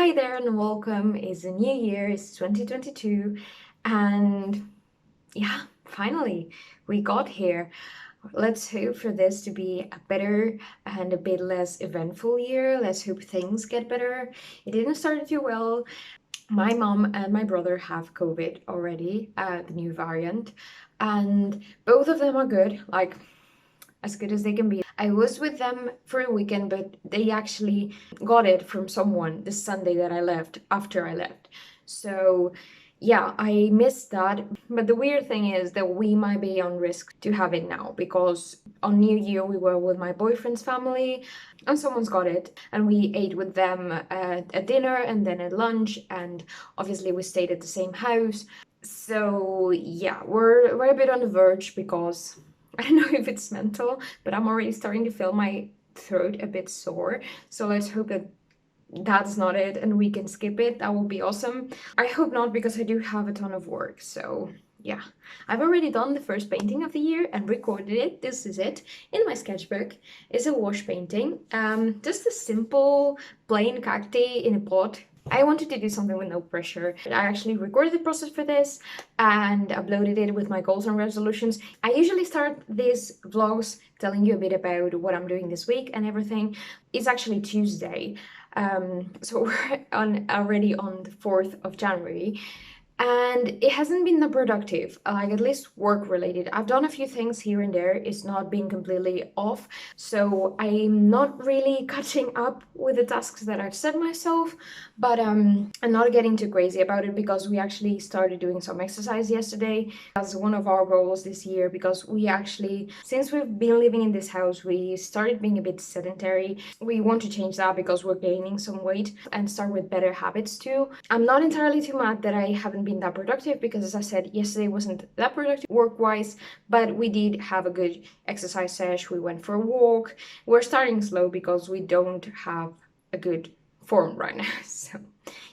Hi there and welcome. It's a new year, it's 2022, and yeah, finally we got here. Let's hope for this to be a better and a bit less eventful year. Let's hope things get better. It didn't start too well. My mom and my brother have COVID already, the new variant, and both of them are good, like as good as they can be. I was with them for a weekend, but they actually got it from someone the Sunday that I left, after I left. So yeah, I missed that. But the weird thing is that we might be on risk to have it now because on New Year we were with my boyfriend's family and someone's got it, and we ate with them at dinner and then at lunch, and obviously we stayed at the same house. So yeah, we're a bit on the verge because I don't know if it's mental, but I'm already starting to feel my throat a bit sore. So let's hope that that's not it and we can skip it. That will be awesome. I hope not, because I do have a ton of work. So yeah, I've already done the first painting of the year and recorded it. This is it in my sketchbook. It's a wash painting. Just a simple plain cacti in a pot. I wanted to do something with no pressure. I actually recorded the process for this and uploaded it with my goals and resolutions. I usually start these vlogs telling you a bit about what I'm doing this week and everything. It's actually Tuesday, so we're already on the 4th of January. And it hasn't been that productive, like at least work related. I've done a few things here and there. It's not been completely off. So I'm not really catching up with the tasks that I've set myself, but I'm not getting too crazy about it because we actually started doing some exercise yesterday. That's one of our goals this year, because we actually, since we've been living in this house, we started being a bit sedentary. We want to change that because we're gaining some weight and start with better habits too. I'm not entirely too mad that I haven't been that productive because, as I said, yesterday wasn't that productive work-wise, but we did have a good exercise session. We went for a walk. We're starting slow because we don't have a good form right now. So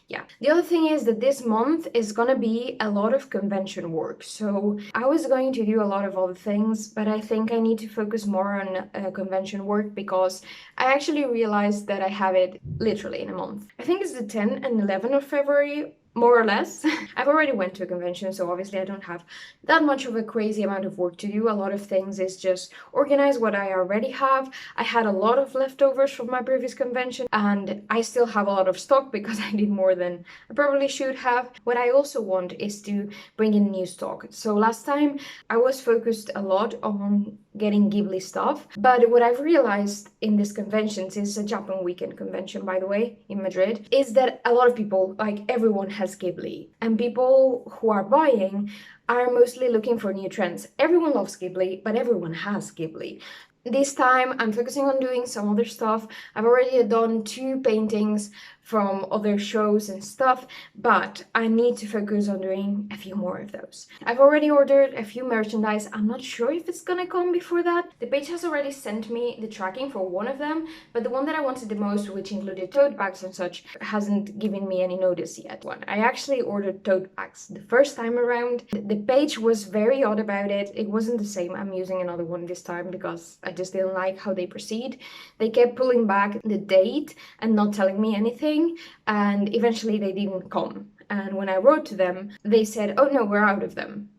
yeah. The other thing is that this month is gonna be a lot of convention work. So I was going to do a lot of other things, but I think I need to focus more on convention work because I actually realized that I have it literally in a month. I think it's the 10th and 11th of February, more or less. I've already went to a convention, so obviously I don't have that much of a crazy amount of work to do. A lot of things is just organize what I already have. I had a lot of leftovers from my previous convention, and I still have a lot of stock because I did more than I probably should have. What I also want is to bring in new stock. So last time I was focused a lot on getting Ghibli stuff, but what I've realized in this conventions, is a Japan weekend convention, by the way, in Madrid, is that a lot of people, like everyone, has Ghibli, and people who are buying are mostly looking for new trends. Everyone loves Ghibli, but everyone has Ghibli. This time I'm focusing on doing some other stuff. I've already done 2 paintings from other shows and stuff, but I need to focus on doing a few more of those. I've already ordered a few merchandise. I'm not sure if it's gonna come before that. The page has already sent me the tracking for one of them, but the one that I wanted the most, which included tote bags and such, hasn't given me any notice yet. I actually ordered tote bags the first time around. The page was very odd about it. It wasn't the same. I'm using another one this time because I just didn't like how they proceed. They kept pulling back the date and not telling me anything, and eventually they didn't come. And when I wrote to them, they said, "Oh no, we're out of them."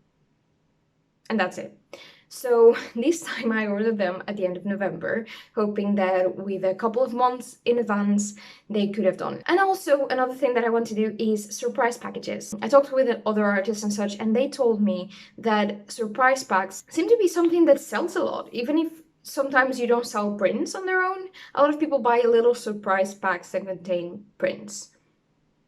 And that's it. So this time I ordered them at the end of November, hoping that with a couple of months in advance, they could have done. And also another thing that I want to do is surprise packages. I talked with other artists and such, and they told me that surprise packs seem to be something that sells a lot, even if sometimes you don't sell prints on their own. A lot of people buy little surprise packs that contain prints.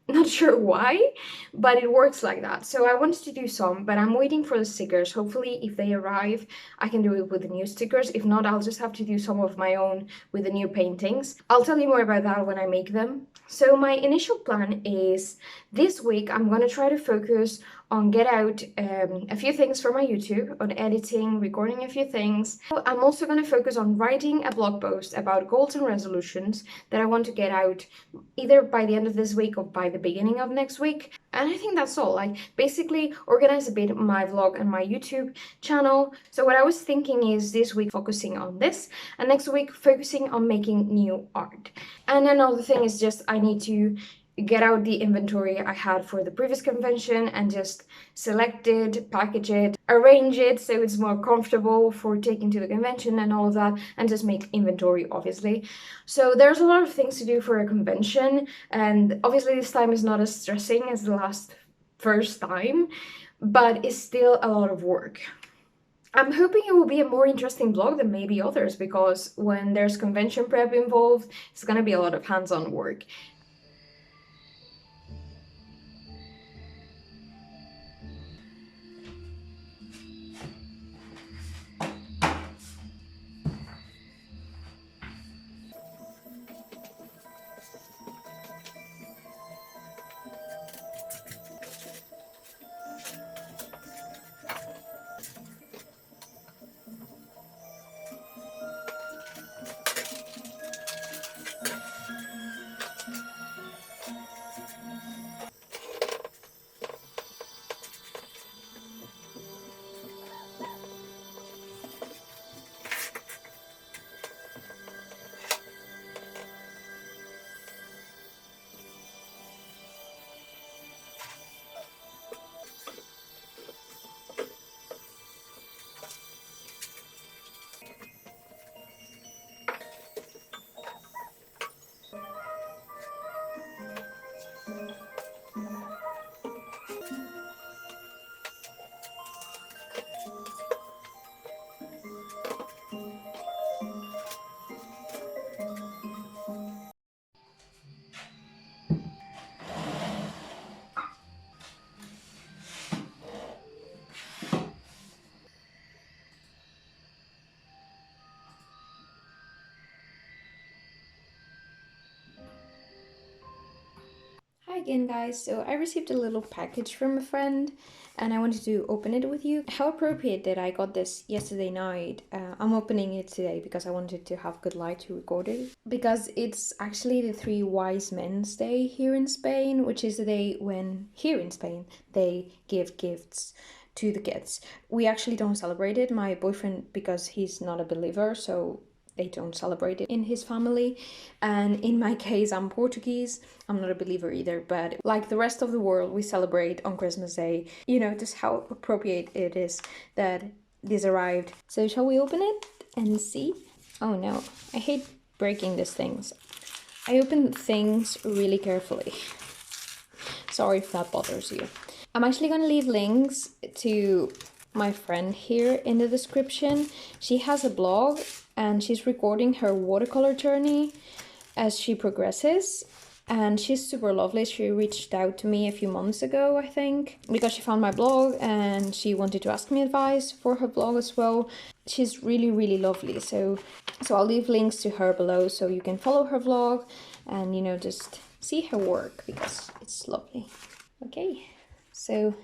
Not sure why, but it works like that. So I wanted to do some, but I'm waiting for the stickers. Hopefully, if they arrive, I can do it with the new stickers. If not, I'll just have to do some of my own with the new paintings. I'll tell you more about that when I make them. So my initial plan is this week I'm gonna try to focus on get out a few things for my YouTube, on editing, recording a few things. I'm also going to focus on writing a blog post about goals and resolutions that I want to get out either by the end of this week or by the beginning of next week. And I think that's all. Like, basically organize a bit my vlog and my YouTube channel. So what I was thinking is this week focusing on this, and next week focusing on making new art. And another thing is just I need to get out the inventory I had for the previous convention and just select it, package it, arrange it so it's more comfortable for taking to the convention and all of that, and just make inventory, obviously. So there's a lot of things to do for a convention, and obviously this time is not as stressing as the first time, but it's still a lot of work. I'm hoping it will be a more interesting vlog than maybe others, because when there's convention prep involved, it's gonna be a lot of hands-on work. Hi again, guys. So I received a little package from a friend and I wanted to open it with you. How appropriate that I got this yesterday night. I'm opening it today because I wanted to have good light to record it. Because it's actually the Three Wise Men's Day here in Spain, which is the day when, here in Spain, they give gifts to the kids. We actually don't celebrate it. My boyfriend, because he's not a believer, so they don't celebrate it in his family. And in my case, I'm Portuguese. I'm not a believer either, but like the rest of the world, we celebrate on Christmas Day. You know, just how appropriate it is that this arrived. So shall we open it and see? Oh no, I hate breaking these things. I open things really carefully. Sorry if that bothers you. I'm actually going to leave links to my friend here in the description. She has a blog and she's recording her watercolor journey as she progresses, and she's super lovely. She reached out to me a few months ago, I think, because she found my blog and she wanted to ask me advice for her blog as well. She's really lovely, so I'll leave links to her below so you can follow her vlog and, you know, just see her work because it's lovely. Okay, so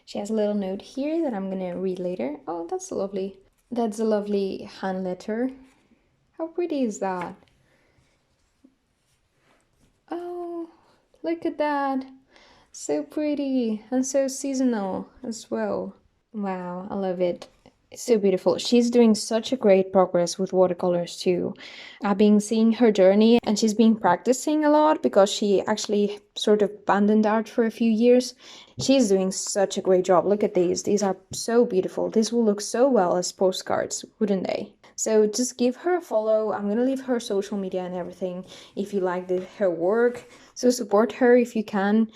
she has a little note here that I'm gonna read later. Oh, that's lovely. That's a lovely hand letter. How pretty is that? Oh, look at that. So pretty and so seasonal as well. Wow, I love it. It's so beautiful. She's doing such a great progress with watercolors too. I've been seeing her journey and she's been practicing a lot because she actually sort of abandoned art for a few years. She's doing such a great job. Look at these. These are so beautiful. These will look so well as postcards, wouldn't they? So just give her a follow. I'm gonna leave her social media and everything if you like her work. So support her if you can.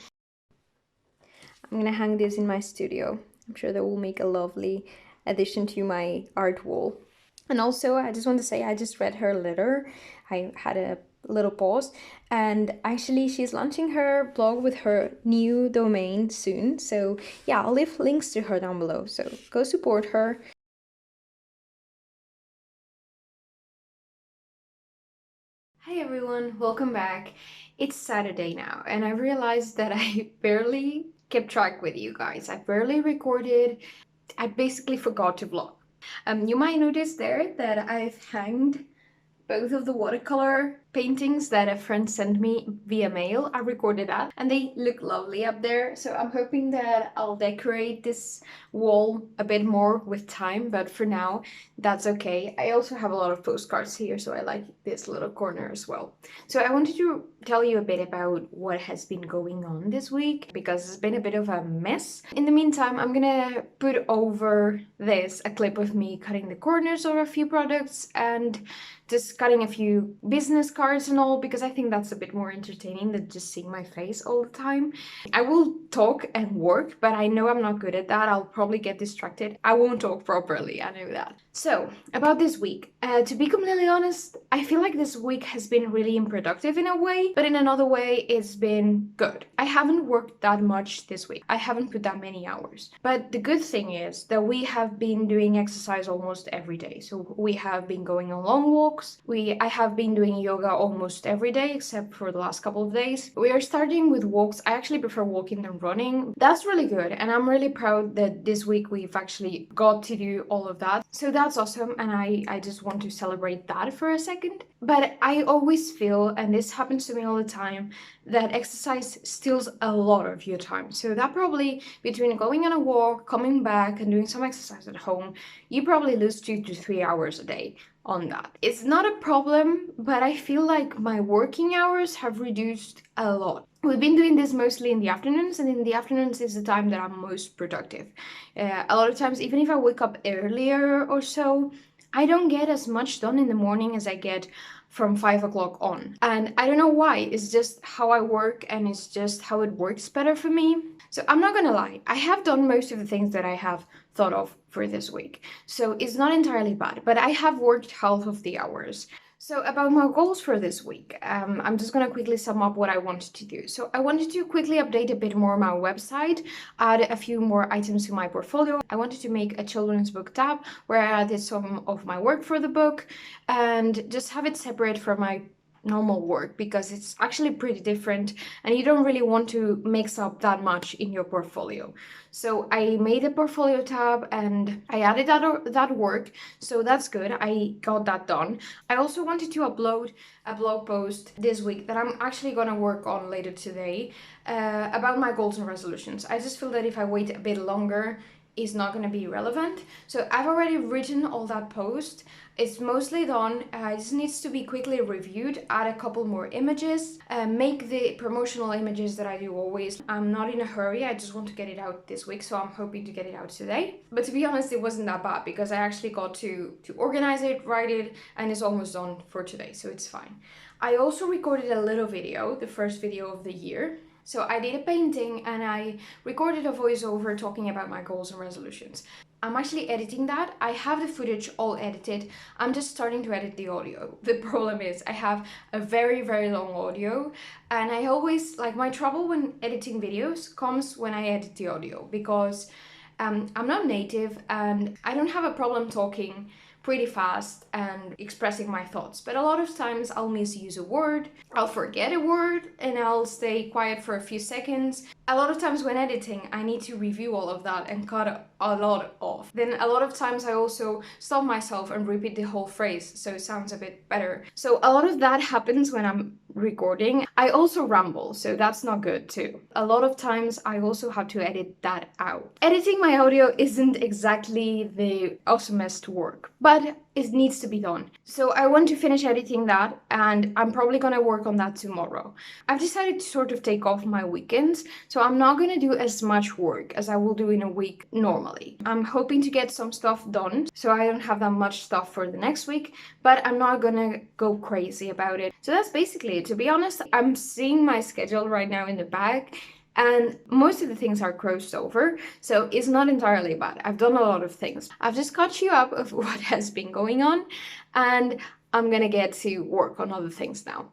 I'm gonna hang this in my studio. I'm sure that will make a lovely addition to my art wall. And also, I just want to say I just read her letter. I had a little pause, and actually she's launching her blog with her new domain soon. So yeah, I'll leave links to her down below. So go support her. Hi everyone, welcome back. It's Saturday now, and I realized that I barely kept track with you guys. I barely recorded. I basically forgot to vlog. You might notice there that I've hanged both of the watercolor paintings that a friend sent me via mail. I recorded that and they look lovely up there. So I'm hoping that I'll decorate this wall a bit more with time, but for now, that's okay. I also have a lot of postcards here, so I like this little corner as well. So I wanted to tell you a bit about what has been going on this week because it's been a bit of a mess. In the meantime, I'm gonna put over this a clip of me cutting the corners of a few products and just cutting a few business cards and all, because I think that's a bit more entertaining than just seeing my face all the time. I will talk and work, but I know I'm not good at that. I'll probably get distracted. I won't talk properly, I know that. So, about this week. To be completely honest, I feel like this week has been really unproductive in a way, but in another way, it's been good. I haven't worked that much this week. I haven't put that many hours. But the good thing is that we have been doing exercise almost every day. So we have been going on long walks. I have been doing yoga almost every day, except for the last couple of days. We are starting with walks. I actually prefer walking than running. That's really good. And I'm really proud that this week we've actually got to do all of that. So that's awesome. And I just want to celebrate that for a second. But I always feel, and this happens to me all the time, that exercise steals a lot of your time. So that probably, between going on a walk, coming back, and doing some exercise at home, you probably lose 2 to 3 hours a day on that. It's not a problem, but I feel like my working hours have reduced a lot. We've been doing this mostly in the afternoons, and in the afternoons is the time that I'm most productive. A lot of times, even if I wake up earlier or so, I don't get as much done in the morning as I get from 5 o'clock on. And I don't know why, it's just how I work and it's just how it works better for me. So I'm not gonna lie, I have done most of the things that I have thought of for this week. So it's not entirely bad, but I have worked half of the hours. So about my goals for this week, I'm just going to quickly sum up what I wanted to do. So I wanted to quickly update a bit more my website, add a few more items to my portfolio. I wanted to make a children's book tab where I added some of my work for the book and just have it separate from my normal work because it's actually pretty different and you don't really want to mix up that much in your portfolio. So I made a portfolio tab and I added that work, so that's good. I got that done. I also wanted to upload a blog post this week that I'm actually gonna work on later today about my goals and resolutions. I just feel that if I wait a bit longer, is not going to be relevant. So I've already written all that post. It's mostly done. It just needs to be quickly reviewed, add a couple more images, make the promotional images that I do always. I'm not in a hurry, I just want to get it out this week, so I'm hoping to get it out today. But to be honest, it wasn't that bad because I actually got to organize it, write it, and it's almost done for today, so it's fine. I also recorded a little video, the first video of the year. So I did a painting and I recorded a voiceover talking about my goals and resolutions. I'm actually editing that. I have the footage all edited. I'm just starting to edit the audio. The problem is I have a very, very long audio and I always, like, my trouble when editing videos comes when I edit the audio because I'm not native and I don't have a problem talking pretty fast and expressing my thoughts, but a lot of times I'll misuse a word, I'll forget a word, and I'll stay quiet for a few seconds. A lot of times when editing, I need to review all of that and cut a lot off. Then a lot of times I also stop myself and repeat the whole phrase, so it sounds a bit better. So a lot of that happens when I'm recording. I also ramble, so that's not good too. A lot of times I also have to edit that out. Editing my audio isn't exactly the awesomest work, but it needs to be done. So I want to finish editing that and I'm probably gonna work on that tomorrow. I've decided to sort of take off my weekends, so I'm not gonna do as much work as I will do in a week normally. I'm hoping to get some stuff done, so I don't have that much stuff for the next week, but I'm not gonna go crazy about it. So that's basically it. To be honest, I'm seeing my schedule right now in the back and most of the things are crossed over, so it's not entirely bad. I've done a lot of things. I've just caught you up of what has been going on and I'm gonna get to work on other things now.